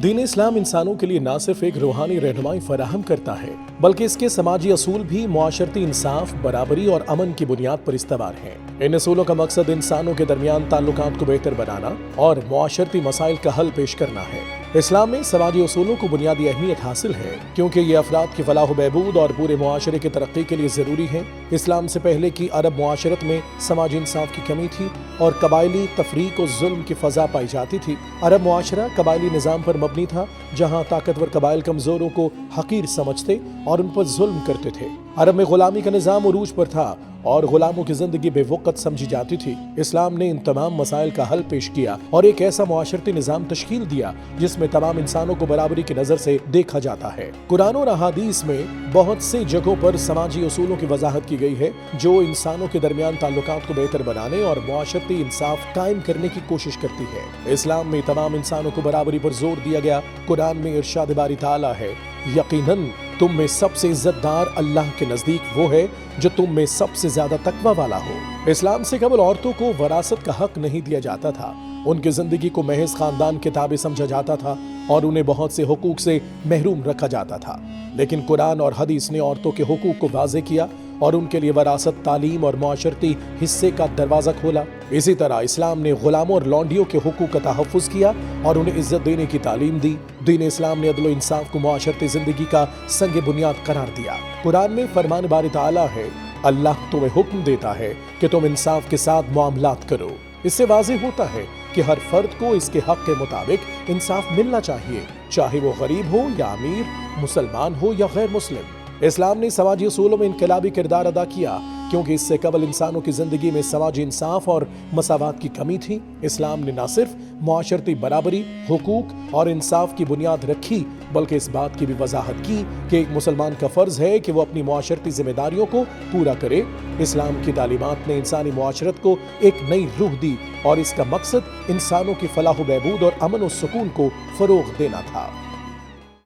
دین اسلام انسانوں کے لیے نہ صرف ایک روحانی رہنمائی فراہم کرتا ہے بلکہ اس کے سماجی اصول بھی معاشرتی انصاف، برابری اور امن کی بنیاد پر استوار ہیں۔ ان اصولوں کا مقصد انسانوں کے درمیان تعلقات کو بہتر بنانا اور معاشرتی مسائل کا حل پیش کرنا ہے۔ اسلام میں سماجی اصولوں کو بنیادی اہمیت حاصل ہے کیونکہ یہ افراد کی فلاح و بہبود اور پورے معاشرے کی ترقی کے لیے ضروری ہیں۔ اسلام سے پہلے کی عرب معاشرت میں سماجی انصاف کی کمی تھی اور قبائلی تفریق و ظلم کی فضا پائی جاتی تھی۔ عرب معاشرہ قبائلی نظام پر مبنی تھا جہاں طاقتور قبائل کمزوروں کو حقیر سمجھتے اور ان پر ظلم کرتے تھے۔ عرب میں غلامی کا نظام عروج پر تھا اور غلاموں کی زندگی بے وقت سمجھی جاتی تھی۔ اسلام نے ان تمام مسائل کا حل پیش کیا اور ایک ایسا معاشرتی نظام تشکیل دیا جس میں تمام انسانوں کو برابری کی نظر سے دیکھا جاتا ہے۔ قرآن اور احادیث میں بہت سی جگہوں پر سماجی اصولوں کی وضاحت کی گئی ہے جو انسانوں کے درمیان تعلقات کو بہتر بنانے اور معاشرتی انصاف قائم کرنے کی کوشش کرتی ہے۔ اسلام میں تمام انسانوں کو برابری پر زور دیا گیا۔ قرآن میں ارشاد باری تعالیٰ ہے، یقیناً تم میں سب سے عزت دار اللہ کے نزدیک وہ ہے جو تم میں سب سے زیادہ تقوی والا ہو۔ اسلام سے قبل عورتوں کو وراثت کا حق نہیں دیا جاتا تھا۔ ان کی زندگی کو محض خاندان کے تابع سمجھا جاتا تھا اور انہیں بہت سے حقوق سے محروم رکھا جاتا تھا۔ لیکن قرآن اور حدیث نے عورتوں کے حقوق کو واضح کیا اور ان کے لیے وراثت، تعلیم اور معاشرتی حصے کا دروازہ کھولا۔ اسی طرح اسلام نے غلاموں اور لونڈیوں کے حقوق کا تحفظ کیا اور انہیں عزت دینے کی تعلیم دی۔ دین اسلام نے عدل و انصاف کو معاشرتی زندگی کا سنگ بنیاد قرار دیا۔ قرآن میں فرمان باری تعالیٰ ہے، اللہ تمہیں حکم دیتا ہے کہ تم انصاف کے ساتھ معاملات کرو۔ اس سے واضح ہوتا ہے کہ ہر فرد کو اس کے حق کے مطابق انصاف ملنا چاہیے، چاہے وہ غریب ہو یا امیر، مسلمان ہو یا غیر مسلم۔ اسلام نے سماجی اصولوں میں انقلابی کردار ادا کیا کیونکہ اس سے قبل انسانوں کی زندگی میں سماجی انصاف اور مساوات کی کمی تھی۔ اسلام نے نہ صرف معاشرتی برابری، حقوق اور انصاف کی بنیاد رکھی بلکہ اس بات کی بھی وضاحت کی کہ ایک مسلمان کا فرض ہے کہ وہ اپنی معاشرتی ذمہ داریوں کو پورا کرے۔ اسلام کی تعلیمات نے انسانی معاشرت کو ایک نئی روح دی اور اس کا مقصد انسانوں کی فلاح و بہبود اور امن و سکون کو فروغ دینا تھا۔